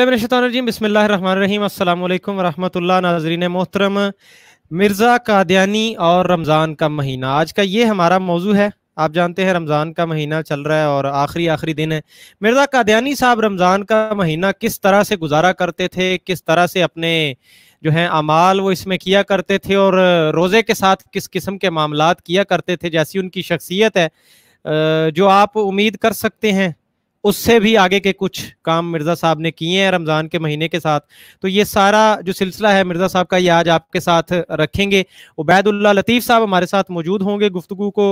बिस्मिल्लाहिर्रहमानिर्रहीम बिस्मिल्लाहिर्रहमानिर्रहीम अस्सलाम वालेकुम वरहमतुल्लाह। नाज़रीन मोहतरम, मिर्ज़ा कादियानी और रमज़ान का महीना, आज का ये हमारा मौजू है। आप जानते हैं रमज़ान का महीना चल रहा है और आखिरी दिन है। मिर्ज़ा कादियानी साहब रमज़ान का महीना किस तरह से गुजारा करते थे, किस तरह से अपने जो हैं अमाल वो इसमें किया करते थे और रोज़े के साथ किस किस्म के मामलात किया करते थे, जैसी उनकी शख्सियत है, जो आप उम्मीद कर सकते हैं उससे भी आगे के कुछ काम मिर्ज़ा साहब ने किए हैं रमज़ान के महीने के साथ। तो ये सारा जो सिलसिला है मिर्ज़ा साहब का, ये आज आपके साथ रखेंगे। उबैदुल्लाह लतीफ़ साहब हमारे साथ मौजूद होंगे। गुफ्तगू को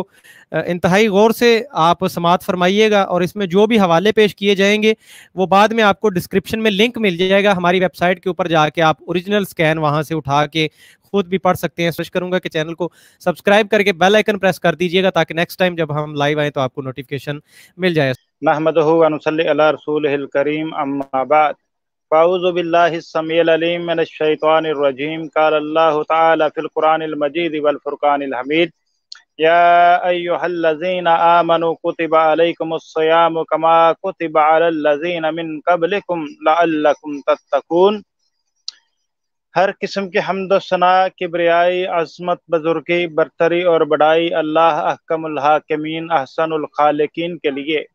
इंतहाई गौर से आप समात फरमाइएगा और इसमें जो भी हवाले पेश किए जाएंगे वो बाद में आपको डिस्क्रिप्शन में लिंक मिल जाएगा। हमारी वेबसाइट के ऊपर जाके आप ओरिजिनल स्कैन वहाँ से उठा के खुद भी पढ़ सकते हैं। कोशिश करूंगा कि चैनल को सब्सक्राइब करके बेल आइकन प्रेस कर दीजिएगा ताकि नेक्स्ट टाइम जब हम लाइव आए तो आपको नोटिफिकेशन मिल जाए। नहमदुहु व नुसल्ली अला रसूलिहिल करीम अम्मा बाद फ़अऊज़ु बिल्लाहिस समीइल अलीम मिनश शैतानिर रजीम क़ाल अल्लाहु तआला फ़िल क़ुरानिल मजीद वल फ़ुरक़ानिल हमीद या अय्युहल्लज़ीना आमनू कुतिबा अलैकुमुस सियामु कमा कुतिबा अलल लज़ीना मिन क़ब्लिकुम लअल्लकुम तत्तक़ून। हर किस्म के हम्द सना, किब्रियाई, अज़मत, बुज़ुर्गी, बरतरी और बड़ाई अल्लाह अहकमुल हाकिमीन अहसनुल खालिकीन के लिए,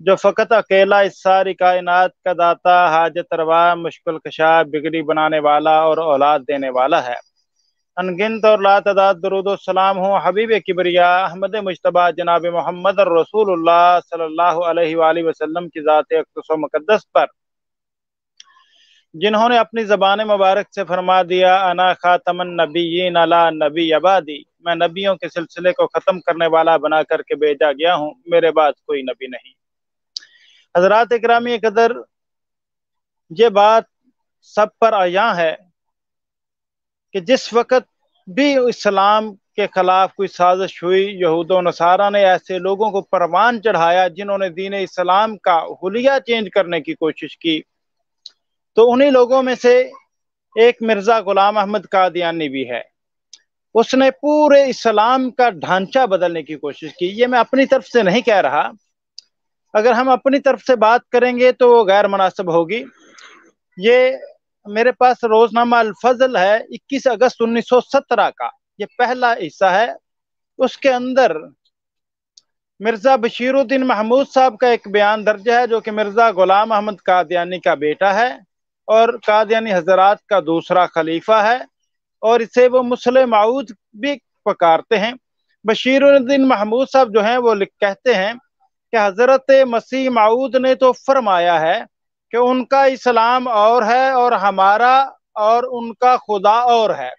जो फ़कत अकेला इस सारी कायनात का दाता, हाजत रवा, मुश्किल कशा, बिगड़ी बनाने वाला और औलाद देने वाला है। अनगिनत और लातदाद दरूद व सलाम हो हबीब किबरिया अहमद मुज्तबा जनाब मोहम्मद रसूलुल्लाह सल्लल्लाहु अलैहि वसल्लम की ज़ात अक़दस व मुक़द्दस पर, जिन्होंने अपनी ज़बान मुबारक से फरमा दिया अना खातमन नबिय्यीन ला नबी अबादी, मैं नबियों के सिलसिले को ख़त्म करने वाला बना करके भेजा गया हूँ, मेरे बाद कोई नबी नहीं। हज़रात इकरामी कदर, ये बात सब पर आया है कि जिस वक़्त भी इस्लाम के खिलाफ कोई साजिश हुई, यहूद व नसारा ने ऐसे लोगों को परवान चढ़ाया जिन्होंने दीन इस्लाम का हुलिया चेंज करने की कोशिश की। तो उन्हीं लोगों में से एक मिर्ज़ा गुलाम अहमद कादियानी भी है। उसने पूरे इस्लाम का ढांचा बदलने की कोशिश की। ये मैं अपनी तरफ से नहीं कह रहा, अगर हम अपनी तरफ से बात करेंगे तो वो गैर मुनासिब होगी। ये मेरे पास रोजनामा अल फजल है 21 अगस्त 1917 का, ये पहला हिस्सा है। उसके अंदर मिर्ज़ा बशीरुद्दीन महमूद साहब का एक बयान दर्ज है, जो कि मिर्ज़ा गुलाम अहमद कादियानी का बेटा है और कादियानी हजरात का दूसरा खलीफा है, और इसे वो मुस्लिम माऊद भी पुकारते हैं। बशीरुद्दीन महमूद साहब जो हैं वो कहते हैं कि हजरत मसीह माऊद ने तो फरमाया है कि उनका इस्लाम और है और हमारा और उनका खुदा और है।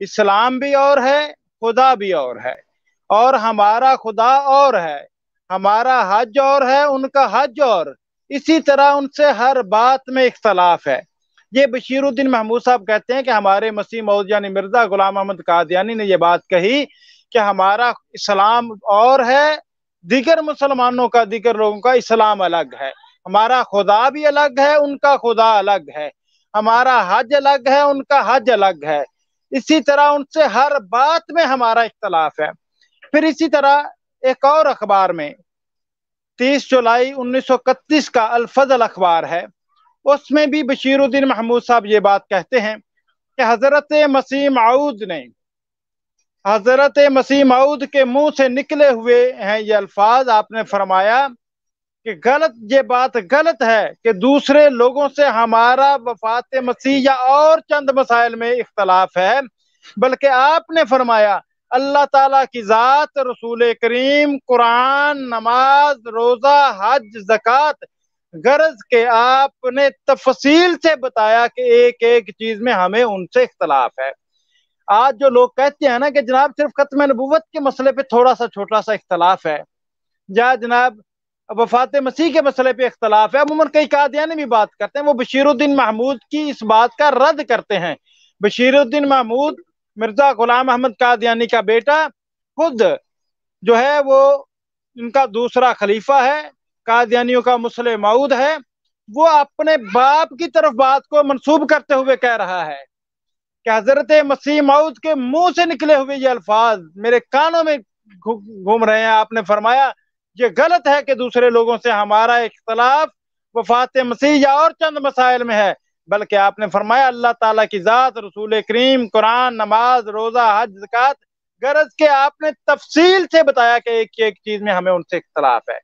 इस्लाम भी और है, खुदा भी और है, और हमारा खुदा और है, हमारा हज और है, उनका हज और। इसी तरह उनसे हर बात में इख्तलाफ है। ये बशीरुद्दीन महमूद साहब कहते हैं कि हमारे मसीह मौद यानी मिर्ज़ा गुलाम अहमद कादियानी ने यह बात कही कि हमारा इस्लाम और है, दीगर मुसलमानों का, दीगर लोगों का इस्लाम अलग है, हमारा खुदा भी अलग है, उनका खुदा अलग है, हमारा हज अलग है, उनका हज अलग है। इसी तरह उनसे हर बात में हमारा इख्तलाफ है। फिर इसी तरह एक और अखबार में 30 जुलाई 1931 का अल फजल अखबार है, उसमें भी बशीरुद्दीन महमूद साहब ये बात कहते हैं कि हजरत मसीह मऊद के मुंह से निकले हुए हैं ये अल्फाज। आपने फरमाया कि ये बात गलत है कि दूसरे लोगों से हमारा वफात मसीह या और चंद मसाइल में इख्तलाफ है, बल्कि आपने फरमाया अल्लाह ताला की जात, रसूल करीम, कुरान, नमाज, रोजा, हज, ज़कात, गरज के आपने तफसील से बताया कि एक एक चीज में हमें उनसे इख्तलाफ है। आज जो लोग कहते हैं ना कि जनाब सिर्फ खत्म नबुव्वत के मसले पे थोड़ा सा छोटा सा इख्तलाफ है, या जनाब वफात मसीह के मसले पे इख्तलाफ है, अमूमन कई कादियानी भी बात करते हैं, वो बशीरुद्दीन महमूद की इस बात का रद्द करते हैं। बशीरुद्दीन महमूद मिर्जा गुलाम अहमद कादियानी का बेटा, खुद जो है वो इनका दूसरा खलीफा है, कादियानियों का मुस्लिम मऊद है। वो अपने बाप की तरफ बात को मंसूब करते हुए कह रहा है कि हजरत मसीह मऊद के मुंह से निकले हुए ये अल्फाज मेरे कानों में घूम रहे हैं। आपने फरमाया ये गलत है कि दूसरे लोगों से हमारा इख्तलाफ वफात मसीह या और चंद मसाइल में है, बल्कि आपने फरमाया अल्लाह ताला की जात, रसूल करीम, कुरान, नमाज, रोजा, हज, ज़कात, गरज के आपने तफसील से बताया कि एक एक चीज में हमें उनसे इख्तलाफ है।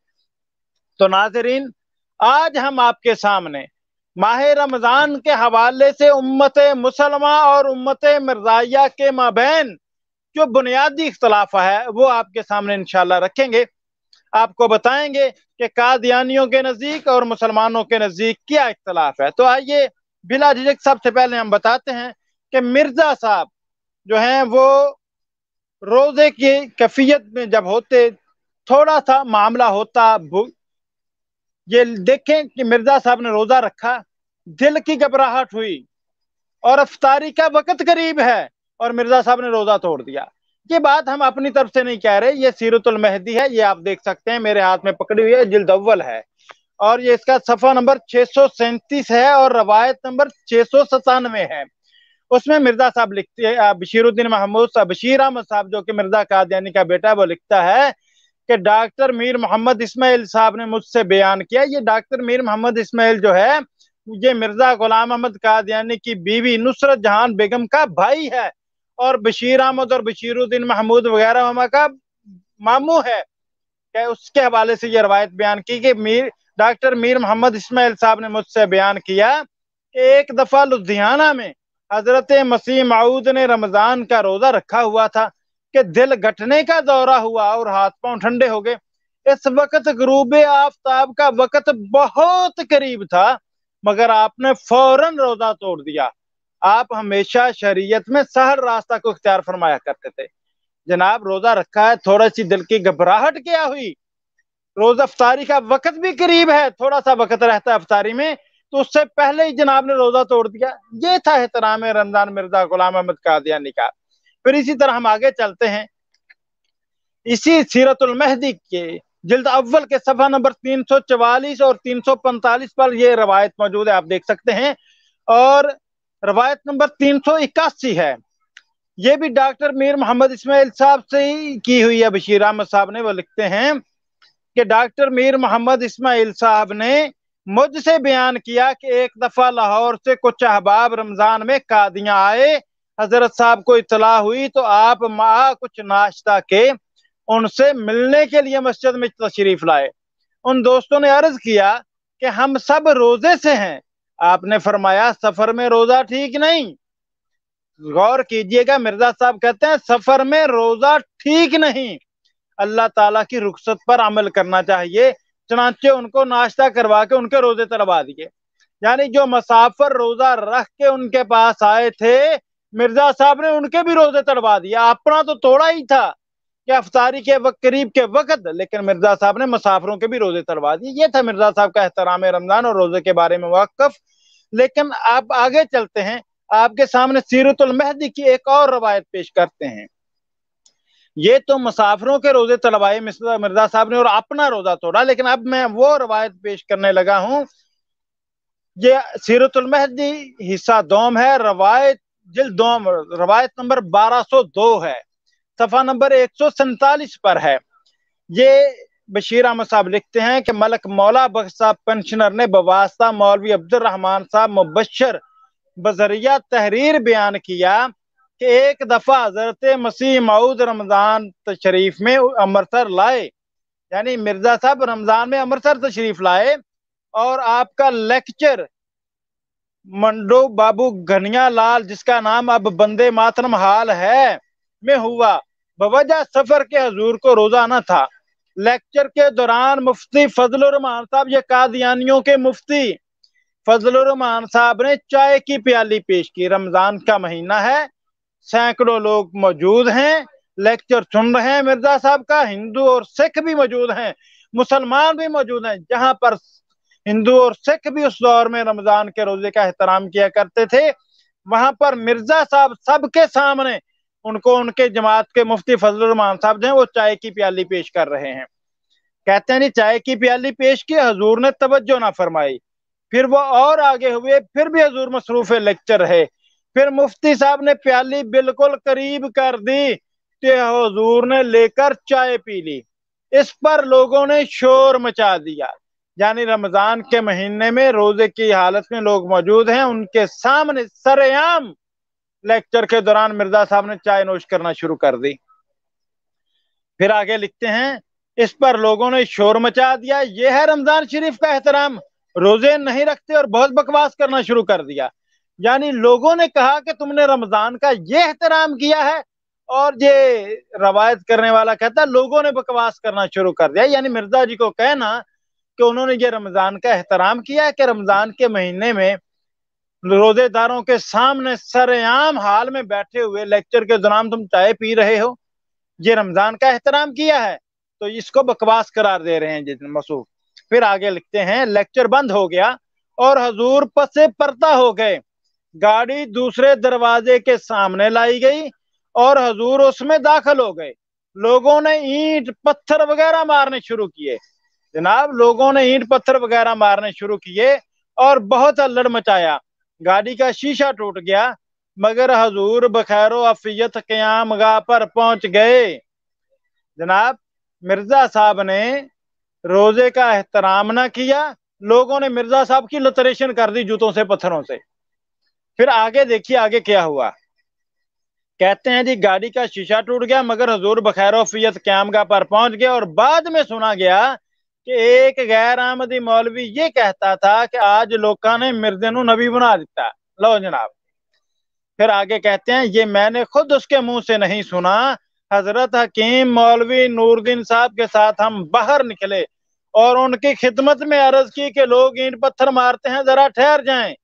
तो नाज़रीन, आज हम आपके सामने माह रमजान के हवाले से उम्मत मुसलमा और उम्मत मिर्ज़ाइया के माबैन जो बुनियादी इख्तलाफ है वो आपके सामने इंशाल्लाह रखेंगे। आपको बताएंगे कि कादियानियों के नजदीक और मुसलमानों के नजदीक क्या इख्तलाफ है। तो आइए बिला झिझक सबसे पहले हम बताते हैं कि मिर्जा साहब जो हैं वो रोजे की कैफियत में जब होते, थोड़ा सा मामला होता, ये देखें कि मिर्जा साहब ने रोजा रखा, दिल की घबराहट हुई और अफ्तारी का वक्त करीब है और मिर्जा साहब ने रोजा तोड़ दिया। ये बात हम अपनी तरफ से नहीं कह रहे, ये सीरतुल मेहदी है, ये आप देख सकते हैं मेरे हाथ में पकड़ी हुई है, जिल्द अव्वल है और ये इसका सफा नंबर 637 है और रवायत नंबर 697 है। उसमें मिर्जा साहब लिखते हैं, बशीरुद्दीन महमूद साहब, बशीर अहमद साहब जो कि मिर्जा कादियानी का बेटा है, वो लिखता है कि डॉक्टर मीर मोहम्मद इस्माइल साहब ने मुझसे बयान किया। ये डॉक्टर मीर मोहम्मद इस्माइल जो है ये मिर्जा गुलाम अहमद कादियानी की बीवी नुसरत जहां बेगम का भाई है और बशीर अहमद और बशीरुद्दीन महमूद वगैरह का मामू है। उसके हवाले से ये रवायत बयान की कि डॉक्टर मीर मोहम्मद इस्माइल साहब ने मुझसे बयान किया कि एक दफा लुधियाना में हजरत मसीह मऊद ने रमजान का रोजा रखा हुआ था कि दिल घटने का दौरा हुआ और हाथ पांव ठंडे हो गए। इस वक्त गुरूब आफताब का वक्त बहुत करीब था मगर आपने फौरन रोजा तोड़ दिया। आप हमेशा शरीयत में सहर रास्ता को इख्तियार फरमाया करते थे। जनाब रोजा रखा है, थोड़ा सी दिल की घबराहट क्या हुई, रोज अफ्तारी का वक्त भी करीब है, थोड़ा सा वक्त रहता है अफ्तारी में, तो उससे पहले ही जनाब ने रोजा तोड़ दिया। ये था एहतराम रमजान मिर्जा गुलाम अहमद कादियानी का। फिर इसी तरह हम आगे चलते हैं, इसी सीरतुल मेहदी के जिल्द अव्वल के सफा नंबर 344 और 345 पर यह रवायत मौजूद है, आप देख सकते हैं। और रवायत नंबर 381 है, ये भी डॉक्टर मीर मोहम्मद इस्माइल साहब से ही की हुई है, बशीर अहमद साहब ने। वो लिखते हैं कि डॉक्टर मीर मोहम्मद इस्माइल साहब ने मुझसे बयान किया कि एक दफा लाहौर से कुछ अहबाब रमजान में कादियां आए, हजरत साहब को इतला हुई तो आप कुछ नाश्ता के उनसे मिलने के लिए मस्जिद में तशरीफ लाए। उन दोस्तों ने अर्ज किया कि हम सब रोजे से हैं। आपने फरमाया सफर में रोजा ठीक नहीं। गौर कीजिएगा, मिर्जा साहब कहते हैं सफर में रोजा ठीक नहीं, अल्लाह ताला की रुखसत पर अमल करना चाहिए। चनाचे उनको नाश्ता करवा के उनके रोजे तड़वा दिए। यानी जो मुसाफिर रोजा रख के उनके पास आए थे, मिर्जा साहब ने उनके भी रोजे तड़वा दिया। अपना तो तोड़ा ही था कि अफ्तारी के वक्त करीब के वक्त, लेकिन मिर्जा साहब ने मुसाफिरों के भी रोजे तड़वा दिए। ये था मिर्जा साहब का एहतराम रमजान और रोजे के बारे में वाकफ। लेकिन आप आगे चलते हैं, आपके सामने सीरतुल मेहदी की एक और रवायत पेश करते हैं। ये तो मुसाफिरों के रोजे तड़वाए मिर्जा साहब ने और अपना रोजा तोड़ा, लेकिन अब मैं वो रवायत पेश करने लगा हूं। ये सीरतुल मेहदी हिस्सा दोम है, रवायत जिल्द दोम, रवायत नंबर 1202 है, सफा नंबर 147 पर है। ये बशीर अहमद साहब लिखते हैं कि मलक मौला बख्श साहब पेंशनर ने बवास्ता मौलवी अब्दुल रहमान साहब मुबशर बजरिया तहरीर बयान किया कि एक दफा हजरत मसीह मऊद रमजान तशरीफ में अमृतसर लाए। यानी मिर्जा साहब रमजान में अमृतसर तशरीफ लाए और आपका लेक्चर मंडो बाबू घनिया लाल, जिसका नाम अब बंदे मातरम हाल है, में हुआ। बवजह सफर के हजूर को रोजा न था। लेक्चर के दौरान मुफ्ती फजलुर रहमान साहब, ये कादियानियों के मुफ्ती फजलुर रहमान साहब ने चाय की प्याली पेश की। रमजान का महीना है, सैकड़ों लोग मौजूद हैं, लेक्चर सुन रहे हैं मिर्जा साहब का। हिंदू और सिख भी मौजूद हैं, मुसलमान भी मौजूद हैं। जहां पर हिंदू और सिख भी उस दौर में रमजान के रोजे का एहतराम किया करते थे, वहां पर मिर्जा साहब सबके सामने उनको उनके जमात के मुफ्ती फजलुर रहमान साहब जो है वो चाय की प्याली पेश कर रहे हैं। कहते हैं नहीं, चाय की प्याली पेश की, हजूर ने तवज्जो ना फरमाई। फिर वो और आगे हुए, फिर भी हजूर मसरूफ लेक्चर है। फिर मुफ्ती साहब ने प्याली बिल्कुल करीब कर दी तो हजूर ने लेकर चाय पी ली। इस पर लोगों ने शोर मचा दिया। यानी रमजान के महीने में रोजे की हालत में लोग मौजूद हैं, उनके सामने सरेआम लेक्चर के दौरान मिर्जा साहब ने चाय नोश करना शुरू कर दी। फिर आगे लिखते हैं, इस पर लोगों ने शोर मचा दिया, यह है रमजान शरीफ का एहतराम, रोजे नहीं रखते, और बहुत बकवास करना शुरू कर दिया। यानी लोगों ने कहा कि तुमने रमजान का ये एहतराम किया है, और ये रवायत करने वाला कहता है लोगों ने बकवास करना शुरू कर दिया। यानी मिर्जा जी को कहना कि उन्होंने ये रमजान का एहतराम किया कि रमजान के महीने में रोजेदारों के सामने सरेआम हाल में बैठे हुए लेक्चर के दौरान तुम चाय पी रहे हो, ये रमजान का एहतराम किया है, तो इसको बकवास करार दे रहे हैं जितने मसूफ। फिर आगे लिखते हैं, लेक्चर बंद हो गया और हजूर पसे परता हो गए। गाड़ी दूसरे दरवाजे के सामने लाई गई और हजूर उसमें दाखिल हो गए। लोगों ने ईंट पत्थर वगैरह मारने शुरू किए। जनाब, लोगों ने ईंट पत्थर वगैरह मारने शुरू किए और बहुत अल्लड़ मचाया। गाड़ी का शीशा टूट गया, मगर हजूर बखैरो अफियत क़याम गाह पर पहुंच गए। जनाब, मिर्जा साहब ने रोजे का एहतराम ना किया, लोगों ने मिर्जा साहब की लतरेशन कर दी जूतों से पत्थरों से। फिर आगे देखिए आगे क्या हुआ। कहते हैं जी, गाड़ी का शीशा टूट गया मगर हजूर बखैर वफियत क़यामगाह पर पहुंच गया, और बाद में सुना गया कि एक गैर आमदी मौलवी ये कहता था कि आज लोगों ने मिर्जे नू नबी बना दिता। लो जनाब, फिर आगे कहते हैं, ये मैंने खुद उसके मुंह से नहीं सुना, हजरत हकीम मौलवी नूरुद्दीन साहब के साथ हम बाहर निकले और उनकी खिदमत में अर्ज की कि लोग ईंट पत्थर मारते हैं, जरा ठहर जाएं।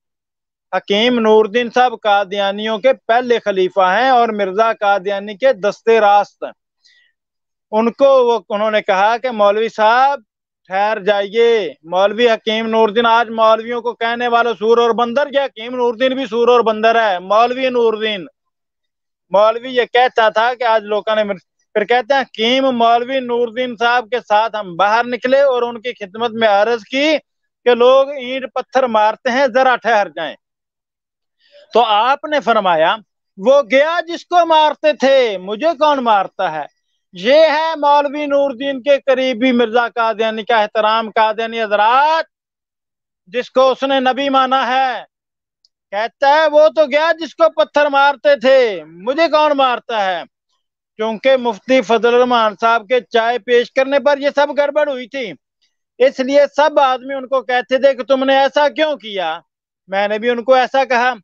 हकीम नूरुद्दीन साहब कादियानियों के पहले खलीफा हैं और मिर्जा कादियानी के दस्ते रास्त। उनको उन्होंने कहा कि मौलवी साहब ठहर जाइए। मौलवी हकीम नूरुद्दीन, आज मौलवियों को कहने वाला सूर और बंदर, या हकीम नूरुद्दीन भी सूर और बंदर है? मौलवी नूरुद्दीन, मौलवी ये कहता था कि आज लोगों ने। फिर कहते हैं, हकीम मौलवी नूरुद्दीन साहब के साथ हम बाहर निकले और उनकी खिदमत में अर्ज की कि लोग ईंट पत्थर मारते हैं, जरा ठहर जाएं। तो आपने फरमाया, वो गया जिसको मारते थे, मुझे कौन मारता है। ये है मौलवी नूरुद्दीन के करीबी मिर्जा कादियानी का एहतराम। कादियानी हजरात, जिसको उसने नबी माना है, कहता है वो तो गया जिसको पत्थर मारते थे, मुझे कौन मारता है। क्योंकि मुफ्ती फजल रहमान साहब के चाय पेश करने पर ये सब गड़बड़ हुई थी, इसलिए सब आदमी उनको कहते थे कि तुमने ऐसा क्यों किया। मैंने भी उनको ऐसा कहा।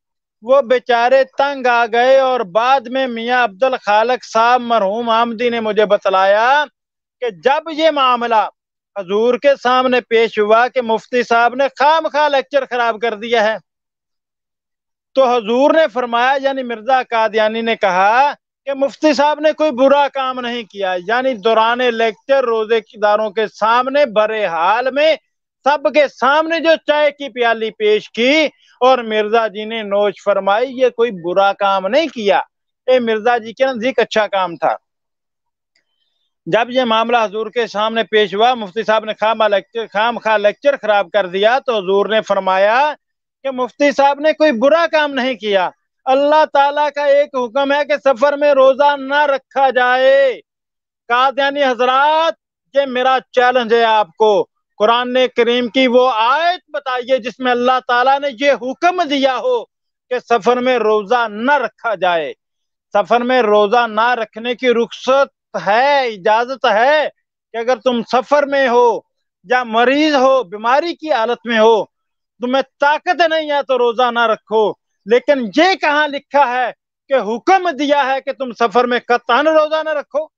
वो बेचारे तंग आ गए और बाद में मियाँ अब्दुल खालक साहब मरहूम आमदी ने मुझे बतलाया कि जब ये मामला हजूर के सामने पेश हुआ कि मुफ्ती साहब ने खामखा लेक्चर खराब कर दिया है, तो हजूर ने फरमाया, यानी मिर्जा कादियानी ने कहा कि मुफ्ती साहब ने कोई बुरा काम नहीं किया। यानी दौरान लेक्चर रोजेदारों के सामने बड़े हाल में सबके सामने जो चाय की प्याली पेश की और मिर्जा जी ने नोश फरमाई, ये कोई बुरा काम नहीं किया, ये मिर्जा जी के नजदीक अच्छा काम था। जब ये मामला हजूर के सामने पेश हुआ, मुफ्ती साहब ने खामखा लेक्चर खराब कर दिया, तो हजूर ने फरमाया कि मुफ्ती साहब ने कोई बुरा काम नहीं किया। अल्लाह ताला का एक हुक्म है कि सफर में रोजा ना रखा जाए। कादियानी हजरात, ये मेरा चैलेंज है आपको, कुरान करीम की वो आयत बताइए जिसमें अल्लाह ताला ने ये हुक्म दिया हो कि सफर में रोजा न रखा जाए। सफर में रोजा ना रखने की रुख्सत है, इजाजत है कि अगर तुम सफर में हो या मरीज हो, बीमारी की हालत में हो, तुम्हें ताकत नहीं है तो रोजा ना रखो। लेकिन ये कहाँ लिखा है कि हुक्म दिया है कि तुम सफर में कतन रोजा ना रखो।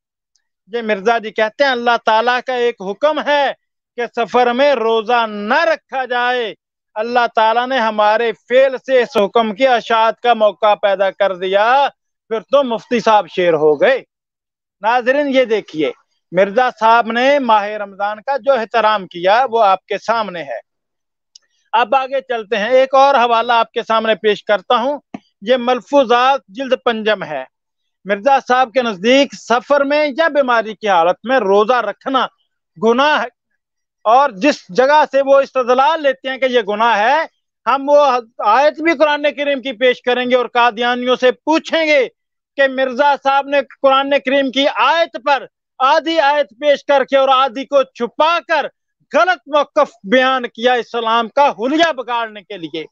ये मिर्जा जी कहते हैं अल्लाह ताला का एक हुक्म है कि सफर में रोजा न रखा जाए। अल्लाह ताला ने हमारे फेल से इस हुक्म की अशात का मौका पैदा कर दिया, फिर तो मुफ्ती साहब शेर हो गए। नाजरीन, ये देखिए मिर्जा साहब ने माह रमजान का जो एहतराम किया वो आपके सामने है। अब आगे चलते हैं, एक और हवाला आपके सामने पेश करता हूं। ये मलफूजात जिल्द पंजम है। मिर्जा साहब के नजदीक सफर में या बीमारी की हालत में रोजा रखना गुनाह है, और जिस जगह से वो इस्तदलाल लेते हैं कि ये गुनाह है, हम वो आयत भी कुरान करीम की पेश करेंगे और कादियानियों से पूछेंगे कि मिर्जा साहब ने कुरान करीम की आयत पर आधी आयत पेश करके और आधी को छुपा कर गलत मौक़िफ़ बयान किया इस्लाम का हुलिया बिगाड़ने के लिए।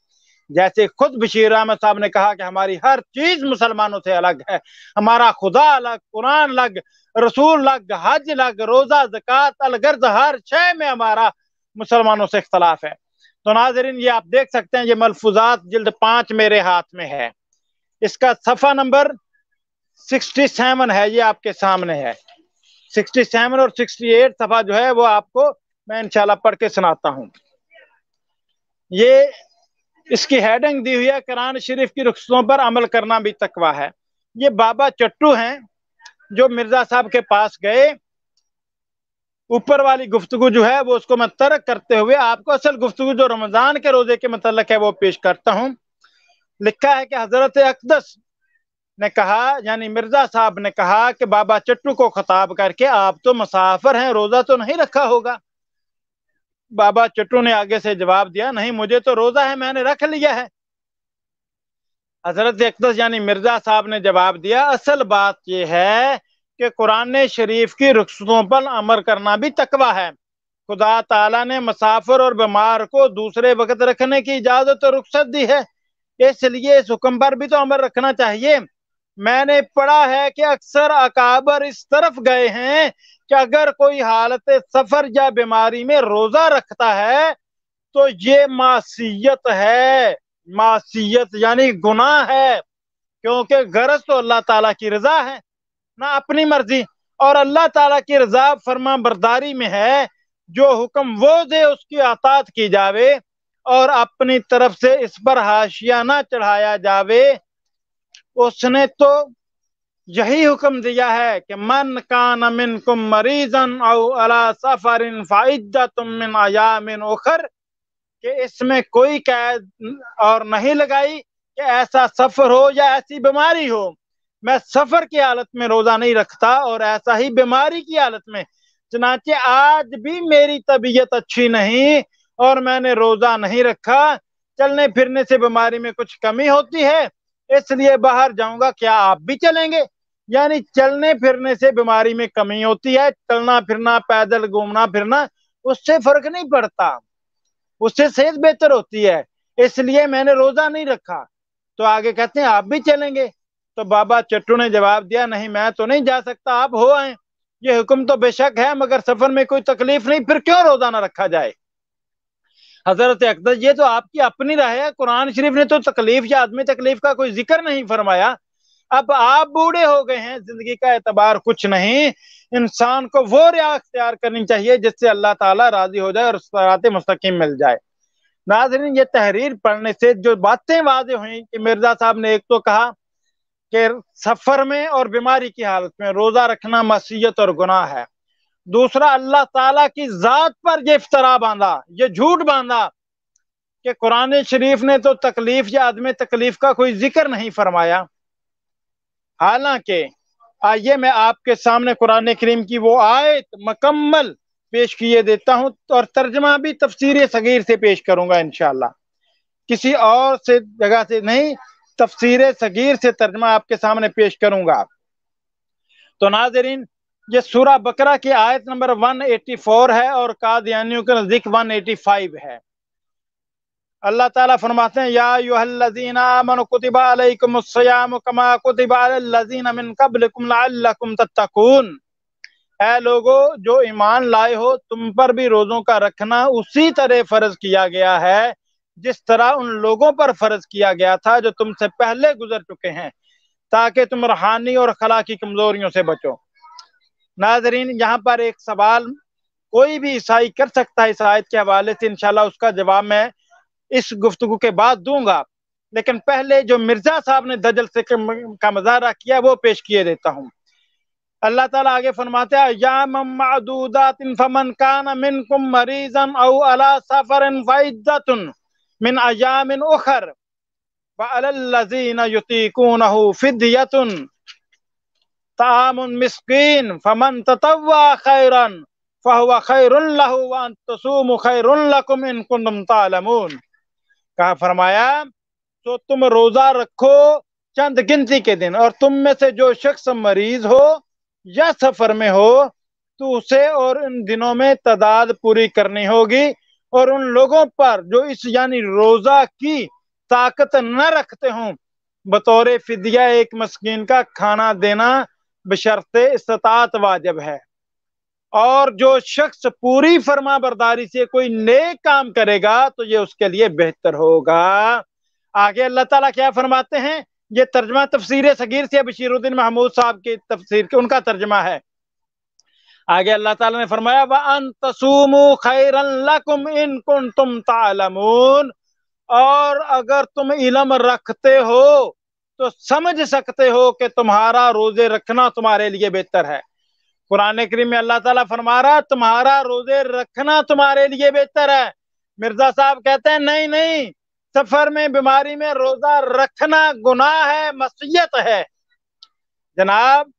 जैसे खुद बशीर अहमद साहब ने कहा कि हमारी हर चीज मुसलमानों से अलग है, हमारा खुदा अलग, कुरान अलग, रसूल अलग, हज अलग, रोजा, ज़कात, अलगर्ज, हर शय में हमारा मुसलमानों से इख्तलाफ है। तो नाज़रीन ये आप देख सकते हैं, ये मलफूजात जिल्द 5 मेरे हाथ में है, इसका सफ़ा नंबर 67 है, ये आपके सामने है। 67 और 68 सफ़ा जो है वो आपको मैं इंशाल्लाह पढ़ के सुनाता हूँ। ये इसकी हेडिंग दी हुई है, कुरान शरीफ की रुख्सतों पर अमल करना भी तकवा है। ये बाबा चट्टू हैं जो मिर्जा साहब के पास गए। ऊपर वाली गुफ्तगू जो है वो उसको मैं तर्क करते हुए आपको असल गुफ्तगू जो रमजान के रोजे के मतलब है वो पेश करता हूँ। लिखा है कि हजरत अक़दस ने कहा, यानी मिर्जा साहब ने कहा कि बाबा चट्टू को खिताब करके, आप तो मुसाफिर हैं, रोजा तो नहीं रखा होगा। बाबा चट्टू ने आगे से जवाब दिया, नहीं मुझे तो रोजा है, मैंने रख लिया है। हजरत अक़दस यानी मिर्जा साहब ने जवाब दिया, असल बात यह है कि कुरान शरीफ की रुख्सतों पर अमल करना भी तकवा है। खुदा ताला ने मुसाफिर और बीमार को दूसरे वक्त रखने की इजाजत और रुख्सत दी है, इसलिए इस हुक्म पर भी तो अमल रखना चाहिए। मैंने पढ़ा है कि अक्सर अकाबर इस तरफ गए हैं कि अगर कोई हालत सफर या बीमारी में रोजा रखता है तो ये मासियत है, मासियत यानी गुनाह है, क्योंकि गरज तो अल्लाह ताला की रजा है ना अपनी मर्जी, और अल्लाह ताला की रजा फरमा बरदारी में है। जो हुक्म वो दे उसकी अतात की जावे और अपनी तरफ से इस पर हाशिया ना चढ़ाया जावे। उसने तो यही हुक्म दिया है कि मन कान मिनकुम मरीजन औ अला सफरिन फाइद्दतुम मिन अयामिन उखर, कि इसमें कोई कैद और नहीं लगाई कि ऐसा सफर हो या ऐसी बीमारी हो। मैं सफर की हालत में रोजा नहीं रखता और ऐसा ही बीमारी की हालत में। चनाचे आज भी मेरी तबीयत अच्छी नहीं और मैंने रोजा नहीं रखा। चलने फिरने से बीमारी में कुछ कमी होती है, इसलिए बाहर जाऊंगा, क्या आप भी चलेंगे? यानी चलने फिरने से बीमारी में कमी होती है, चलना फिरना, पैदल घूमना फिरना, उससे फर्क नहीं पड़ता, उससे सेहत बेहतर होती है, इसलिए मैंने रोजा नहीं रखा। तो आगे कहते हैं आप भी चलेंगे? तो बाबा चट्टू ने जवाब दिया, नहीं मैं तो नहीं जा सकता, आप हो आए। ये हुक्म तो बेशक है मगर सफर में कोई तकलीफ नहीं, फिर क्यों रोजा ना रखा जाए? हजरत अक़दस ये तो आपकी अपनी राय है, कुरान शरीफ ने तो तकलीफ या आदमी तकलीफ का कोई जिक्र नहीं फरमाया। अब आप बूढ़े हो गए हैं, जिंदगी का एतबार कुछ नहीं, इंसान को वो रिया अख्तियार करनी चाहिए जिससे अल्लाह ताला राजी हो जाए और सिरात मुस्तकीम मिल जाए। नाज़रीन ये तहरीर पढ़ने से जो बातें वाज़ेह हुई कि मिर्जा साहब ने एक तो कहा कि सफर में और बीमारी की हालत में रोजा रखना मसीयत और गुनाह है, दूसरा अल्लाह ताला की जात पर ये इफ्तरा बांधा, ये झूठ बांधा कि कुरान शरीफ ने तो तकलीफ या आदमी तकलीफ का कोई जिक्र नहीं फरमाया। हालांकि आइए मैं आपके सामने कुरान करीम की वो आयत मुकम्मल पेश किए देता हूं और तर्जमा भी तफसीर सगीर से पेश करूंगा इंशाअल्लाह, किसी और से जगह से नहीं, तफसीर सगीर से तर्जमा आपके सामने पेश करूंगा। तो नाज़रीन ये सूरा बकरा की आयत नंबर 184 है और कादियानियों के नजदीक 185 है। अल्लाह ताला फरमाते हैं, या अय्युहल्लज़ीना आमनू कुतिबा अलैकुमुस्सियामु कमा कुतिबा अलल्लज़ीना मिन क़ब्लिकुम लअल्लकुम तत्तकून। ऐ लोगो जो ईमान लाए हो, तुम पर भी रोजों का रखना उसी तरह फर्ज किया गया है जिस तरह उन लोगों पर फर्ज किया गया था जो तुमसे पहले गुजर चुके हैं, ताकि तुम रूहानी और अखलाकी की कमजोरियों से बचो। नाजरीन यहाँ पर एक सवाल कोई भी ईसाई कर सकता है इस आयत के हवाले से, इंशाल्लाह उसका जवाब मैं इस गुफ्तगू के बाद दूंगा, लेकिन पहले जो मिर्जा साहब ने दजल से का मजारा किया वो पेश किए देता हूँ। अल्लाह ताला आगे फरमाते हैं, या मअदूदातिन फमन कान मिनकुम मरीजन औ अला सफरिन फइद्दतुन मिन अयामिन उखर व अलल्लज़ीना युतीकूनहु फिद्यतुन तामुन मिस्कीन फमन ततव्वा खैरन फहुवा खैरुन लहु व अन तसूमु खैरुन लकुम इन कुंतुम तालमून। कहा फरमाया, तो तुम रोजा रखो चंद गिनती के दिन, और तुम में से जो शख्स मरीज हो या सफर में हो तो उसे और इन दिनों में तादाद पूरी करनी होगी, और उन लोगों पर जो इस यानी रोजा की ताकत न रखते हों, बतौर फिदिया एक मस्कीन का खाना देना बशर्ते इस्तात वाजिब है। और जो शख्स पूरी फर्मा बरदारी से कोई नेक काम करेगा तो ये उसके लिए बेहतर होगा। आगे अल्लाह ताला क्या फरमाते हैं, ये तर्जमा तफसीर सगीर से बशीरुद्दीन महमूद साहब की तफसीर के उनका तर्जमा है। आगे अल्लाह ताला ने फरमाया व अन तसूमु खैरन लकुम इन कुंतुम तालमून, और अगर तुम इल्म रखते हो तो समझ सकते हो कि तुम्हारा रोजे रखना तुम्हारे लिए बेहतर है। कुरान करीम में अल्लाह ताला फरमा रहा तुम्हारा रोजे रखना तुम्हारे लिए बेहतर है। मिर्जा साहब कहते हैं नहीं नहीं, सफर में बीमारी में रोजा रखना गुनाह है, मसीयत है। जनाब,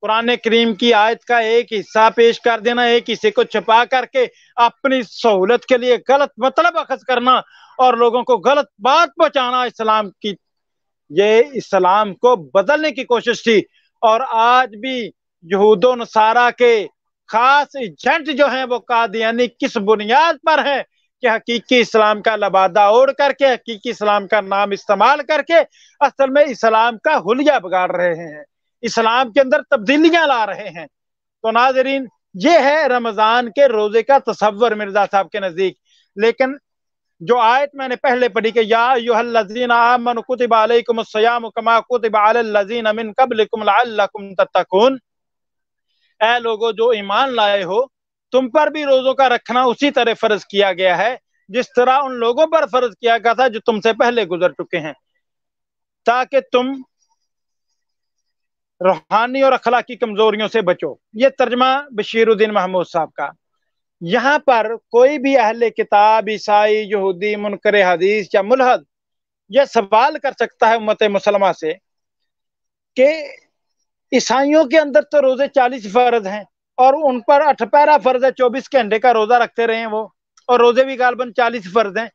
कुरान करीम की आयत का एक हिस्सा पेश कर देना, एक हिस्से को छुपा करके अपनी सहूलत के लिए गलत मतलब अखज करना और लोगों को गलत बात पहुंचाना इस्लाम की, ये इस्लाम को बदलने की कोशिश थी। और आज भी यहूदो नसारा के खास एजेंट जो हैं वो कादियानी किस बुनियाद पर हैं कि हकीकी इस्लाम का लबादा ओढ़ करके, हकीकी इस्लाम का नाम इस्तेमाल करके असल में इस्लाम का हुलिया बिगाड़ रहे हैं, इस्लाम के अंदर तब्दीलियां ला रहे हैं। तो नाजरीन, ये है रमजान के रोजे का तसव्वुर मिर्जा साहब के नजदीक। लेकिन जो आयत मैंने पहले पढ़ी कि या अय्युहल्लज़ीना आमनु कुतिबा अलैकुमुस्सियाम कमा कुतिबा अलल्लज़ीना मिन क़ब्लिकुम लअल्लकुम तत्तकून, ऐ लोगो जो ईमान लाए हो, तुम पर भी रोजों का रखना उसी तरह फर्ज किया गया है जिस तरह उन लोगों पर फर्ज किया गया था जो तुमसे पहले गुजर चुके हैं, ताकि तुम रूहानी और अखलाकी कमजोरियों से बचो। ये तर्जमा बशीरुद्दीन महमूद साहब का। यहाँ पर कोई भी अहले किताब, ईसाई, यहूदी, मुनकर हदीस या मुलहद यह सवाल कर सकता है उम्मत मुसलमा से कि ईसाइयों के अंदर तो रोजे 40 फर्ज हैं और उन पर 8 पैरा फर्ज है, 24 घंटे का रोजा रखते रहे वो, और रोजे भी गालबन 40 फर्ज हैं।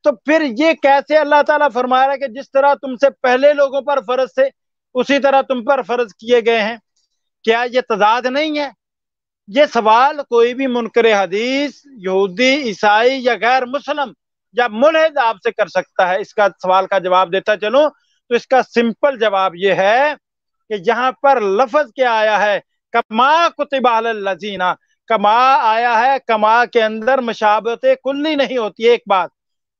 तो फिर ये कैसे अल्लाह ताला फरमा रहा है कि जिस तरह तुमसे पहले लोगों पर फर्ज थे उसी तरह तुम पर फर्ज किए गए हैं? क्या ये तजाद नहीं है? ये सवाल कोई भी मुनकर हदीस, यहूदी, ईसाई या गैर मुस्लिम या मुल्हिद आपसे कर सकता है। इसका सवाल का जवाब देता चलो तो इसका सिंपल जवाब ये है कि यहाँ पर लफ्ज क्या आया है, कमा कुतिबा अलल्लज़ीना, कमा आया है, कमा के अंदर मुशाबहत कुल्ली नहीं होती है, एक बात।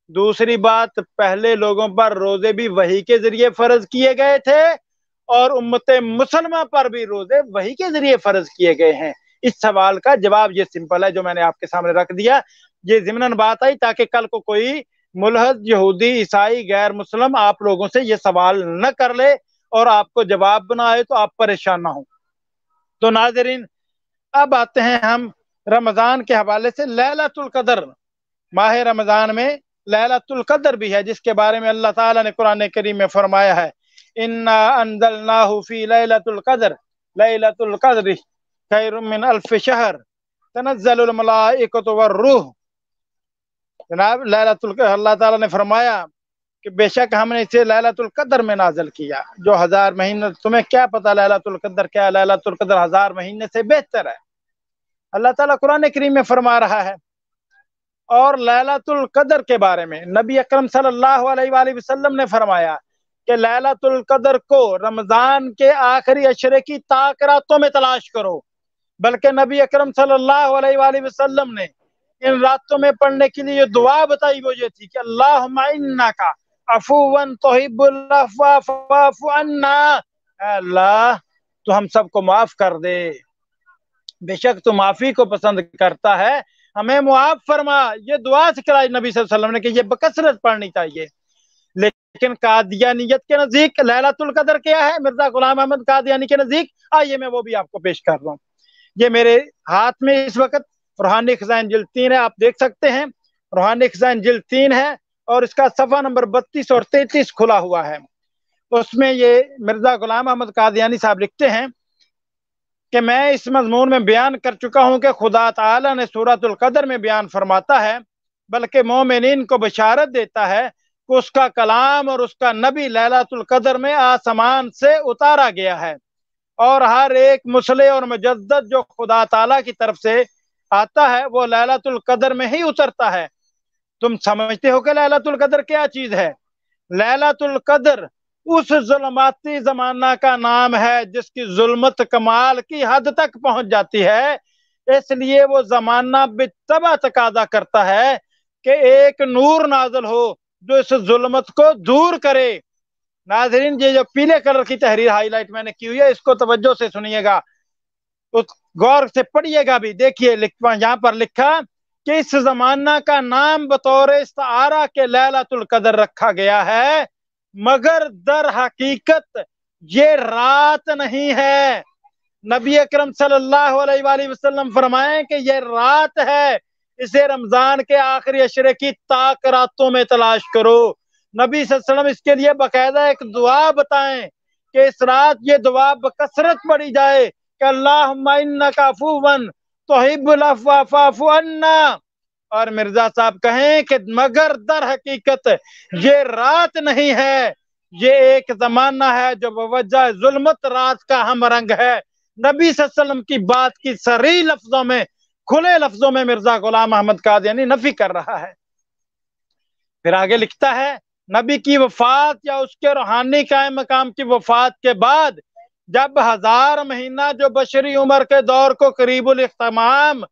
दूसरी बात, पहले लोगों पर रोजे भी वही के जरिए फर्ज किए गए थे और उम्मत मुसलमा पर भी रोजे वही के जरिए फर्ज किए गए हैं। इस सवाल का जवाब ये सिंपल है जो मैंने आपके सामने रख दिया। ये ज़िम्नन बात आई ताकि कल को कोई मुल्हद, यहूदी, ईसाई, गैर मुस्लिम आप लोगों से ये सवाल न कर ले और आपको जवाब बनाए तो आप परेशान ना हो। तो नाजरीन, अब आते हैं हम रमजान के हवाले से लैलतुल कदर। माह रमजान में लैलतुल कदर भी है जिसके बारे में अल्लाह ताला ने कुरान करीम में फरमाया है, इन्ना अंज़लनाहु फी लैलतुल कदर, लैलतुल कद्र खैरुम मिन अल्फ शहर तनज़्ज़लुल मलाइकतु वर्रूह। जनाब, अल्लाह ताला ने फरमाया कि बेशक हमने इसे लैलतुल कद्र में नाज़िल किया, जो 1000 महीने। तुम्हें क्या पता लैलतुल कद्र क्या है? लैलतुल कद्र 1000 महीने से बेहतर है, अल्लाह ताला कुरान करीम में फरमा रहा है। और लैलतुल कद्र के बारे में नबी अकरम सल्लल्लाहु अलैहि वसल्लम ने फरमाया कि लैलतुल कद्र को रमजान के आखिरी अशरे की ताक रातों में तलाश करो। बल्कि नबी अकरम सल्लल्लाहु अलैहि वसल्लम ने इन रातों में पढ़ने के लिए दुआ बताई, वो ये थी कि अल्लाहुम्मा इन्नका अफुवन तुहिब्बुल अफ़्वा फ़अफ़ु अन्ना, अल्लाह तो हम सबको माफ कर दे, बेशक तो माफी को पसंद करता है, हमें मुआफ फरमा। ये दुआ सिखाई नबी सल्लल्लाहु अलैहि वसल्लम ने कि ये बकसरत पढ़नी चाहिए। लेकिन कादियानियत के नजदीक लैलतुल कद्र क्या है? मिर्जा गुलाम अहमद कादियानी के नजदीक, आइए मैं वो भी आपको पेश कर रहा हूँ। ये मेरे हाथ में इस वक्त रूहानी खजाइन जिल्द 3 है, आप देख सकते हैं। रूहानी खजाइन जिल्द 3 है और इसका सफा नंबर 32 और 33 खुला हुआ है। उसमें ये मिर्जा गुलाम अहमद कादियानी साहब लिखते हैं कि मैं इस मजमून में बयान कर चुका हूं कि खुदा ताला ने सूरतुल कद्र में बयान फरमाता है, बल्कि मोमिनीन को बशारत देता है कि उसका कलाम और उसका नबी लैलतुल कद्र में आसमान से उतारा गया है। اور ہر ایک مصلح اور مجدد جو خدا تعالیٰ کی طرف سے آتا ہے وہ لیلۃ القدر میں ہی اترتا ہے۔ تم سمجھتے ہو کہ لیلۃ القدر کیا چیز ہے؟ لیلۃ القدر اس ظلماتی زمانہ کا نام ہے جس کی ظلمت کمال کی حد تک پہنچ جاتی ہے، اس لیے وہ زمانہ بالطبع تقاضا کرتا ہے کہ ایک نور نازل ہو جو اس ظلمت کو دور کرے۔ ناظرین، یہ جو پیلے کلر کی تحریر ہائی لائٹ میں نے کی ہوئی ہے اس کو توجہ سے سنیے گا، غور سے پڑھیے گا بھی۔ دیکھیے یہاں پر لکھا کہ اس زمانہ کا نام بطور استعارہ کے لیلۃ القدر رکھا گیا ہے، مگر در حقیقت یہ رات نہیں ہے۔ نبی اکرم صلی اللہ علیہ وآلہ وسلم فرمائیں کہ یہ رات ہے، اسے رمضان کے آخری عشرے کی طاق راتوں میں تلاش کرو۔ نبی صلی اللہ علیہ وسلم اس کے لیے باقاعدہ ایک دعا بتائیں کہ اس رات یہ دعا بکثرت پڑھی جائے کہ اللہم انکا عفون تحب العفو فاعف عنا۔ اور مرزا صاحب کہیں کہ مگر در حقیقت یہ رات نہیں ہے، یہ ایک زمانہ ہے جو بوجہ ظلمت رات کا ہم رنگ ہے۔ نبی صلی اللہ علیہ وسلم کی بات کی صریح لفظوں میں، کھلے لفظوں میں مرزا غلام احمد قادیانی نفی کر رہا ہے۔ پھر آگے لکھتا ہے نبی کی وفات یا اس کے روحانی قائم مقام کی وفات کے بعد جب 1000 مہینہ جو بشری عمر کے دور کو قریب الاختتام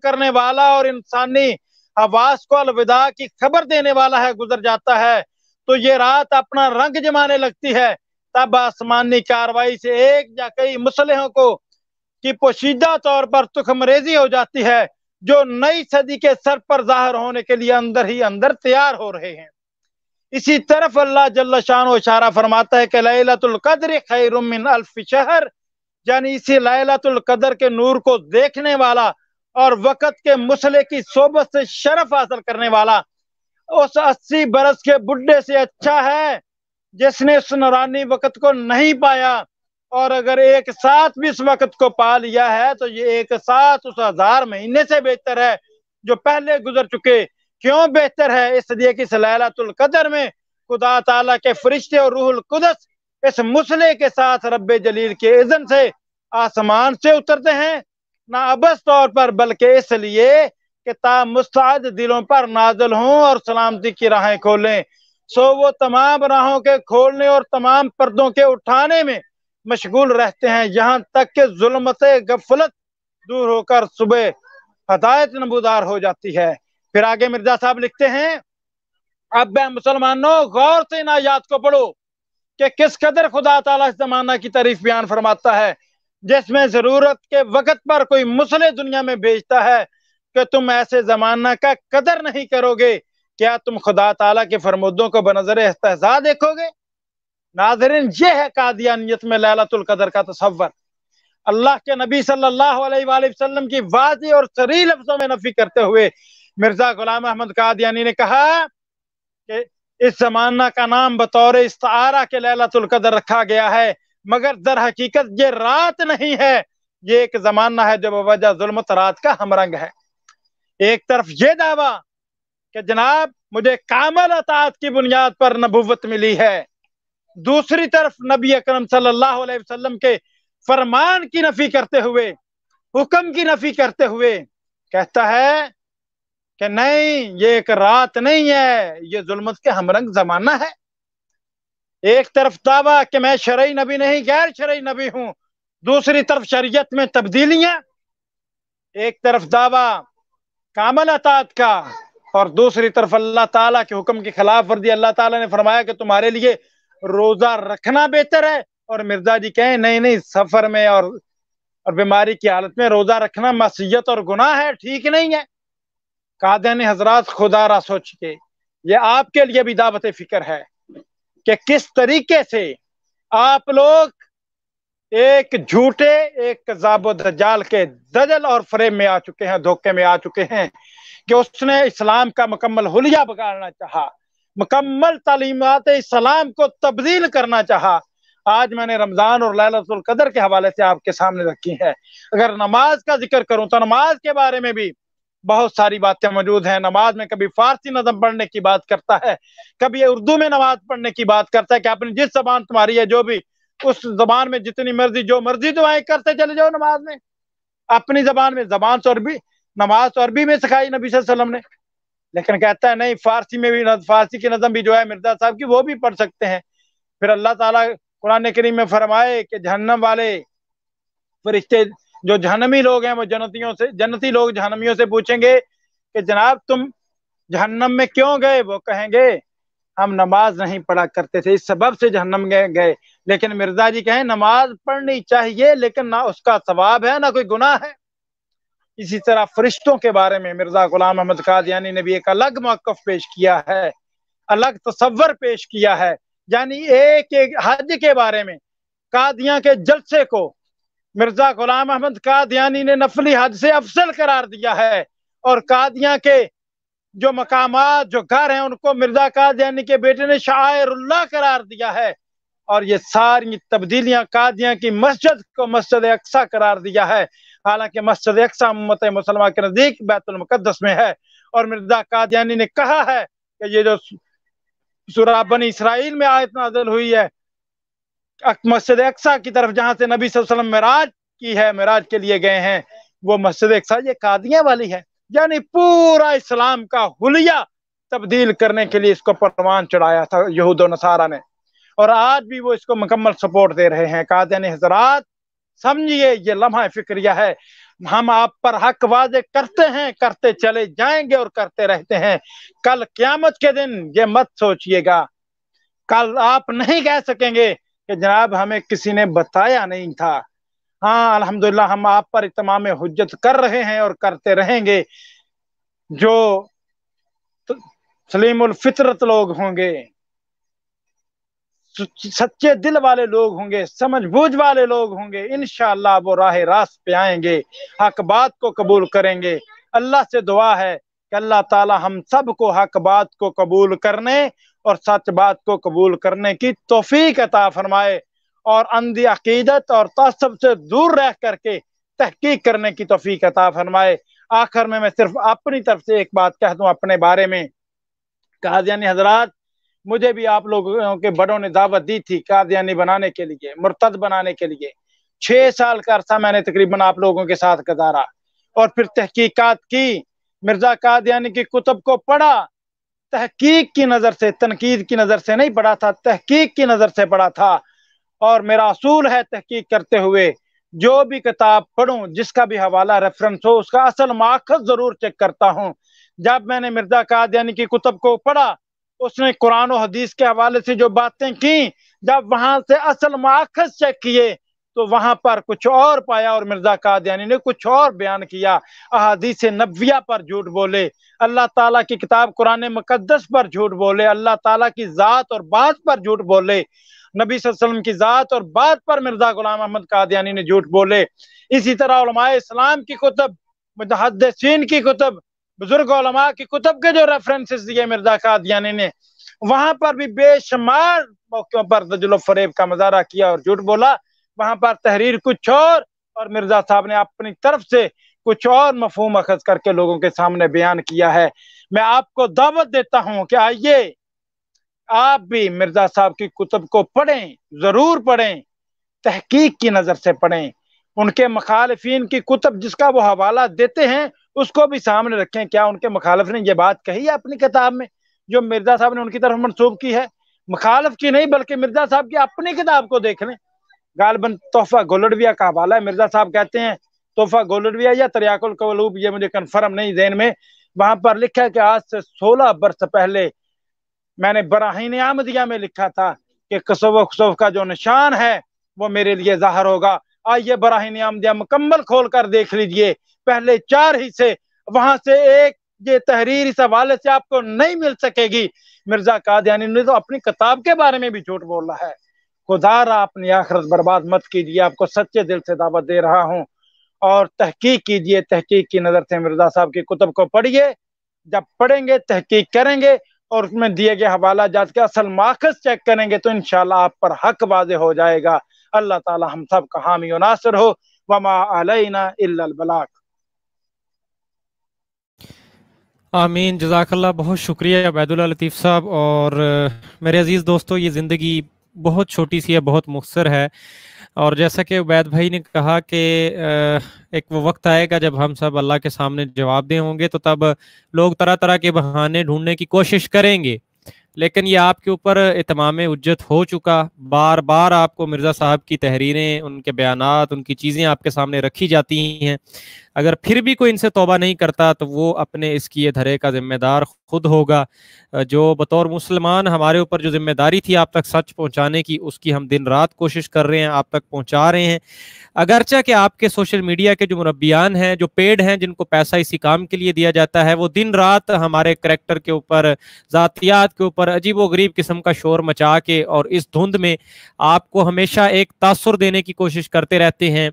کرنے والا اور انسانی حواس کو الوداع کی خبر دینے والا ہے گزر جاتا ہے تو یہ رات اپنا رنگ جمانے لگتی ہے۔ تب آسمانی کاروائی سے ایک یا کئی مصلحوں کو کی پوشیدہ طور پر تخم ریزی ہو جاتی ہے جو نئی صدی کے سر پر ظاہر ہونے کے لیے اندر ہی اندر تیار ہو رہے ہیں۔ اسی طرف اللہ جل شانہ اشارہ فرماتا ہے کہ لیلۃ القدر خیر من الف شہر، یعنی اسی لیلۃ القدر کے نور کو دیکھنے والا اور وقت کے مصلح کی صحبت سے شرف حاصل کرنے والا اس 80 برس کے بڈھے سے اچھا ہے جس نے اس نورانی وقت کو نہیں پایا، اور اگر ایک ساتھ بھی اس وقت کو پا لیا ہے تو یہ ایک ساتھ اس 1000 مہینے سے بہتر ہے جو پہلے گزر چکے۔ کیوں بہتر ہے؟ اس لیے کہ اس لیلۃ القدر میں خدا تعالیٰ کے فرشتے اور روح القدس اس مصلح کے ساتھ رب جلیل کے اذن سے آسمان سے اترتے ہیں، نہ ابس طور پر بلکہ اس لیے کہ تا مستعد دلوں پر نازل ہوں اور سلامتی کی راہیں کھولیں۔ سو وہ تمام راہوں کے کھولنے اور تمام پردوں کے اٹھانے میں مشغول رہتے ہیں یہاں تک کہ ظلمت غفلت دور ہو کر صبح ہدایت نمودار ہو جاتی ہے۔ پھر آگے مرزا صاحب لکھتے ہیں اب مسلمانوں غور سے ان آیات کو پڑھو کہ کس قدر خدا تعالیٰ اس زمانہ کی تعریف بیان فرماتا ہے جس میں ضرورت کے وقت پر کوئی مصلح دنیا میں بھیجتا ہے کہ تم ایسے زمانہ کا قدر نہیں کرو گے، کیا تم خدا تعالیٰ کے فرمودوں کو بنظر استہزاء دیکھو گے؟ ناظرین، یہ ہے قادیانیت میں لیلۃ القدر کا تصور۔ اللہ کے نبی صلی اللہ علیہ وآلہ وسلم کی واضح اور صریح لفظوں میں نفی کرتے ہوئے مرزا غلام احمد قادیانی نے کہا کہ اس زمانہ کا نام بطور استعارہ کے لیلۃ القدر رکھا گیا ہے، مگر در حقیقت یہ رات نہیں ہے، یہ ایک زمانہ ہے جو بوجہ ظلمت رات کا ہم رنگ ہے۔ ایک طرف یہ دعویٰ کہ جناب مجھے کامل اطاعت کی بنیاد پر نبوت ملی ہے، دوسری طرف نبی اکرم صلی اللہ علیہ وسلم کے فرمان کی نفی کرتے ہوئے، حکم کی نفی کرتے ہوئے کہتا ہے کہ نہیں، یہ ایک رات نہیں ہے، یہ ظلمت کے ہمرنگ زمانہ ہے۔ ایک طرف دعویٰ کہ میں شرعی نبی نہیں غیر شرعی نبی ہوں، دوسری طرف شریعت میں تبدیلیاں، ایک طرف دعویٰ کامل اطاعت کا اور دوسری طرف اللہ تعالیٰ کے حکم کی خلاف ورزی۔ اللہ تعالیٰ نے فرمایا کہ تمہارے لیے روزہ رکھنا بہتر ہے، اور مرزا جی کہیں نہیں، سفر میں اور بیماری کی حالت میں روزہ رکھنا معصیت اور گناہ ہے، ٹھیک نہیں ہے۔ قادیانی حضرات خدا را سوچ کے یہ آپ کے لیے بھی دعوت فکر ہے کہ کس طریقے سے آپ لوگ ایک جھوٹے، ایک کذاب و دجال کے دجل اور فریب میں آ چکے ہیں، دھوکے میں آ چکے ہیں کہ اس نے اسلام کا مکمل حلیہ بگاڑنا چاہا، مکمل تعلیمات اسلام کو تبدیل کرنا چاہا۔ آج میں نے رمضان اور لیلۃ القدر کے حوالے سے آپ کے سامنے رکھی ہے۔ اگر نماز کا ذکر کروں تو نماز کے بارے میں بھی بہت ساری باتیں موجود ہیں۔ نماز میں کبھی فارسی نظم پڑھنے کی بات کرتا ہے، کبھی اردو میں نماز پڑھنے کی بات کرتا ہے کہ اپنی جس زبان تمہاری ہے جو بھی उस जबान में जितनी मर्जी जो मर्जी दुआएं करते चले जाओ नमाज में, अपनी जबान में। जबान तो अरबी, नमाज तो अरबी में सिखाई नबी सल्लल्लाहु अलैहि वसल्लम ने, लेकिन कहता है नहीं, फारसी में भी, फारसी की नज़म भी जो है मिर्जा साहब की, वो भी पढ़ सकते हैं। फिर अल्लाह ताला कुरान करीम में फरमाए कि जहन्नम वाले फरिश्ते, जो जहन्नमी लोग हैं, वो जन्नतियों से, जन्नती लोग जहन्नमियों से पूछेंगे कि जनाब तुम जहन्नम में क्यों गए? वो कहेंगे हम नमाज नहीं पढ़ा करते थे, इस सबब से जहन्नम गए। लेकिन मिर्जा जी कहें नमाज पढ़नी चाहिए, लेकिन ना उसका सवाब है ना कोई गुनाह है। इसी तरह फरिश्तों के बारे में मिर्जा गुलाम अहमद कादियानी ने भी एक अलग मौक़िफ़ पेश किया है, अलग तसव्वुर पेश किया है। यानी एक एक हज के बारे में, कादियां के जलसे को मिर्जा गुलाम अहमद कादियानी ने नफली हज से अफसल करार दिया है, और कादियां के जो मकामात, जो घर हैं, उनको मिर्जा कादियानी के बेटे ने शायरुल्लाह करार दिया है। और ये सारी तब्दीलियां कादियां की मस्जिद को मस्जिद अक्सा करार दिया है, हालांकि मस्जिद अक्सा उम्मत मुसलमा के नजदीक बैतुल मुकद्दस में है। और मिर्जा कादियानी ने कहा है कि ये जो सूरह बनी इसराइल में आयत नाज़िल हुई है मस्जिद अक्सा की तरफ, जहां से नबी सल्लल्लाहु अलैहि वसल्लम मिराज की है, मिराज के लिए गए हैं, वो मस्जिद अक्सा ये कादियां वाली है। यानी पूरा इस्लाम का हुलिया तब्दील करने के लिए इसको परवान चढ़ाया था यहूद और नसारा ने, और आज भी वो इसको मुकम्मल सपोर्ट दे रहे हैं। कादियानी हजरात समझिए, ये लम्हा फिक्रिया है, हम आप पर हक वादे करते हैं, करते चले जाएंगे और करते रहते हैं। कल क़यामत के दिन ये मत सोचिएगा, कल आप नहीं कह सकेंगे कि जनाब हमें किसी ने बताया नहीं था। हाँ, अल्हम्दुलिल्लाह हम आप पर इत्माम हुज्जत कर रहे हैं और करते रहेंगे। जो सलीमुल फितरत लोग होंगे, सच्चे दिल वाले लोग होंगे, समझ बूझ वाले लोग होंगे, इंशाअल्लाह वो राह रास्त पे आएंगे, हक बात को कबूल करेंगे। अल्लाह से दुआ है कि अल्लाह ताला हम सब को हक बात को कबूल करने और सच बात को कबूल करने की तौफीक अता फरमाए, और अंधी अकीदत और तअस्सुब से दूर रह करके तहकीक करने की तौफीक अता फरमाए। आखिर में मैं सिर्फ अपनी तरफ से एक बात कह दूं अपने बारे में। कादियानी हजरात, मुझे भी आप लोगों के बड़ों ने दावत दी थी कादियानी बनाने के लिए, मुर्तद बनाने के लिए। 6 साल का अरसा मैंने तकरीबन आप लोगों के साथ गुजारा, और फिर तहकीकात की, मिर्जा कादियानी की कुतुब को पढ़ा, तहकीक की नज़र से, तनकीद की नज़र से नहीं पढ़ा था, तहकीक की नज़र से पढ़ा था। और मेरा असूल है तहकीक करते हुए जो भी किताब पढ़ूं, जिसका भी हवाला रेफरेंस हो, उसका असल माखज़ जरूर चेक करता हूं। जब मैंने मिर्जा कादियानी की कुतुब को पढ़ा, उसने कुरान और हदीस के हवाले से जो बातें की, जब वहां से असल माखज़ चेक किए तो वहां पर कुछ और पाया, और मिर्जा कादियानी ने कुछ और बयान किया। अहादीस नबविया पर झूठ बोले, अल्लाह ताला की किताब कुरान मुकद्दस पर झूठ बोले, अल्लाह ताला की ज़ात और बात पर झूठ बोले, नबी सल्लल्लाहु अलैहि वसल्लम की ज़ात और बात पर मिर्जा गुलाम अहमद कादियानी ने झूठ बोले। इसी तरह उलमाए इस्लाम की कुतुब, मुहद्दिसीन की कुतुब, बुजुर्ग उलमा की कुतुब के जो रेफरेंसेस दिए मिर्जा कादियानी ने, वहां पर भी बेशुमार मौक़ों पर दजल फरेब का मुज़ाहरा किया और झूठ बोला। वहां पर तहरीर कुछ और मिर्जा साहब ने अपनी तरफ से कुछ और मफहूम अखज़ करके लोगों के सामने बयान किया है। मैं आपको दावत देता हूं कि आइए आप भी मिर्जा साहब की कुतुब को पढ़ें, जरूर पढ़ें, तहकीक की नजर से पढ़ें। उनके मुखालिफिन की कुतुब जिसका वो हवाला देते हैं उसको भी सामने रखें। क्या उनके मुखालिफ ने ये बात कही है अपनी किताब में जो मिर्जा साहब ने उनकी तरफ मंसूब की है? मुखालिफ की नहीं, बल्कि मिर्जा साहब की अपनी किताब को देख लें। गालबन तोहफा गोलडविया का हवाला है, मिर्जा साहब कहते हैं तोहफा गोलडविया या तरियाकुल कवलूब, ये मुझे कन्फर्म नहीं ज़हन में। वहां पर लिखा है कि आज से 16 बरस पहले मैंने बराहीन आमदिया में लिखा था कि कसव का जो निशान है वो मेरे लिए ज़ाहिर होगा। आइए बराहीन आमदिया मुकम्मल खोल कर देख लीजिए, पहले 4 हिस्से, वहां से एक ये तहरीर इस हवाले से आपको नहीं मिल सकेगी। मिर्जा कादियानी ने तो अपनी किताब के बारे में भी झूठ बोल रहा है। खुदारा अपनी आखिरत बर्बाद मत कीजिए, आपको सच्चे दिल से दावत दे रहा हूँ, और तहकीक कीजिए, तहकीक की नज़र से मिर्जा साहब की कुतुब को पढ़िए। जब पढ़ेंगे, तहकीक करेंगे और उसमें दिए गए हवाला जात के असल माखज़ चेक करेंगे तो इंशाअल्लाह आप पर हक वाज़े हो जाएगा। अल्लाह ताला हम सब का हामी और नासिर हो। वमा अलैना इल्लल बलाग। आमीन, जज़ाकल्लाह, बहुत शुक्रिया अबैदुल्लाह लतीफ़ साहब। और मेरे अज़ीज़ दोस्तों, ये ज़िंदगी بہت چھوٹی سی ہے, بہت مختصر ہے. اور جیسا کہ عبید بھائی نے کہا کہ ایک وہ وقت آئے گا جب ہم سب اللہ کے سامنے جواب دہ ہوں گے, تو تب لوگ طرح طرح کے بہانے ڈھونڈنے کی کوشش کریں گے, لیکن یہ آپ کے اوپر اتمام حجت ہو چکا. بار بار آپ کو مرزا صاحب کی تحریریں, ان کے بیانات, ان کی چیزیں آپ کے سامنے رکھی جاتی ہیں. اگر پھر بھی کوئی ان سے توبہ نہیں کرتا تو وہ اپنے اس کیے دھرے کا ذمہ دار خود ہوگا. جو بطور مسلمان ہمارے اوپر جو ذمہ داری تھی آپ تک سچ پہنچانے کی, اس کی ہم دن رات کوشش کر رہے ہیں, آپ تک پہنچا رہے ہیں. اگرچہ کہ آپ کے سوشل میڈیا کے جو مربیان ہیں, جو پیڈ ہیں, جن کو پیسہ اسی کام کے لیے دیا جاتا ہے, وہ دن رات ہمارے کریکٹر کے اوپر, ذاتیات کے اوپر عجیب و غریب قسم کا شور مچا کے اور اس دھند میں آپ کو ہمیشہ ایک تاثر دینے کی کوشش کرتے رہتے ہیں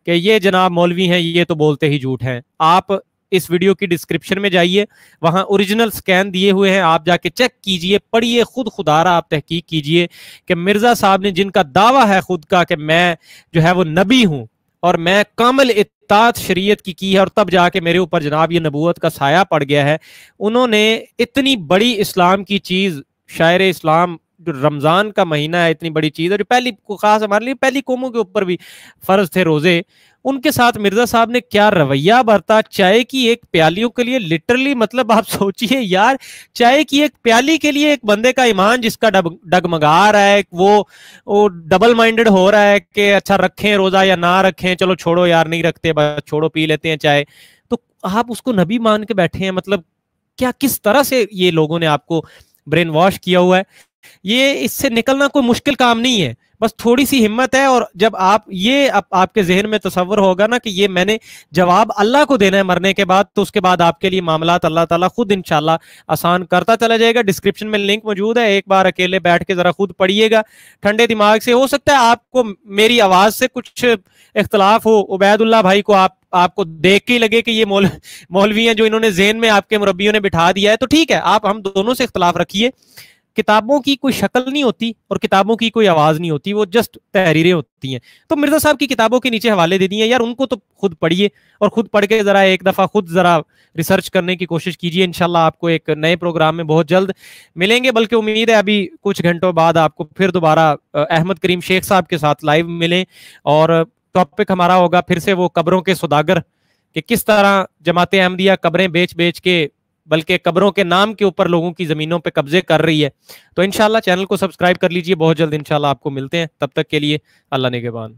کہ یہ جناب مولوی ہیں, یہ تو بولتے ہی جھوٹ ہیں. آپ اس ویڈیو کی ڈسکرپشن میں جائیے, وہاں اوریجنل سکین دیے ہوئے ہیں, آپ جا کے چیک کیجئے, پڑھیے, خود خدارا آپ تحقیق کیجئے کہ مرزا صاحب نے جن کا دعویٰ ہے خود کا کہ میں جو ہے وہ نبی ہوں اور میں کامل اطاعت شریعت کی ہے, اور تب جا کے میرے اوپر جناب یہ نبوت کا سایہ پڑ گیا ہے. انہوں نے اتنی بڑی اسلام کی چیز, شاعر اسلام, جو رمضان کا مہینہ ہے, اتنی بڑی چیز ہے, جو پہلی خاص ہمارے لیے پہلی قوموں کے اوپر بھی فرض تھے روزے, ان کے ساتھ مرزا صاحب نے کیا رویہ برتا. چائے کی ایک پیالیوں کے لیے لٹرلی, مطلب آپ سوچئے یار, چائے کی ایک پیالی کے لیے ایک بندے کا ایمان جس کا ڈگمگا رہا ہے, وہ ڈبل مائنڈڈ ہو رہا ہے کہ اچھا رکھیں روزہ یا نہ رکھیں, چلو چھوڑو یار نہیں رکھتے بس چھوڑو پی لیتے ہیں چائے, تو آپ اس کو نبی مان کے بیٹھے ہیں. مطلب کیا کس طرح سے یہ لوگوں نے آپ کو برین واش کیا ہوا ہے. یہ اس سے نکلنا کوئی مشکل کام نہیں ہے, بس تھوڑی سی ہمت ہے. اور جب آپ کے ذہن میں تصور ہوگا نا کہ یہ میں نے جواب اللہ کو دینا ہے مرنے کے بعد, تو اس کے بعد آپ کے لیے معاملات اللہ تعالیٰ خود انشاءاللہ آسان کرتا چلا جائے گا. ڈسکرپشن میں لنک موجود ہے, ایک بار اکیلے بیٹھ کے ذرا خود پڑھیے گا ٹھنڈے دماغ سے. ہو سکتا ہے آپ کو میری آواز سے کچھ اختلاف ہو, عبید اللہ بھائی کو آپ کو دیکھ کے لگے کہ یہ مولوی ہیں جو انہوں نے ذہن میں آپ کے مربیوں نے بٹھا دیا ہے, تو ٹھیک ہے, آپ ہم دونوں سے اختلاف رکھیے. کتابوں کی کوئی شکل نہیں ہوتی اور کتابوں کی کوئی آواز نہیں ہوتی, وہ جسٹ تحریریں ہوتی ہیں. تو مرزا صاحب کی کتابوں کے نیچے حوالے دے دیے یار, ان کو تو خود پڑھیے اور خود پڑھ کے ذرا ایک دفعہ خود ذرا ریسرچ کرنے کی کوشش کیجیے. انشاءاللہ آپ کو ایک نئے پروگرام میں بہت جلد ملیں گے, بلکہ امید ہے ابھی کچھ گھنٹوں بعد آپ کو پھر دوبارہ احمد کریم شیخ صاحب کے ساتھ لائیو ملیں, اور ٹاپک ہمارا ہوگا پھر سے وہ قبروں کے سوداگر, کہ کس طرح جماعت احمدیہ قبریں بیچ بیچ کے, بلکہ قبروں کے نام کے اوپر لوگوں کی زمینوں پہ قبضے کر رہی ہے. تو انشاءاللہ چینل کو سبسکرائب کر لیجئے, بہت جلد انشاءاللہ آپ کو ملتے ہیں. تب تک کے لیے اللہ نگہبان.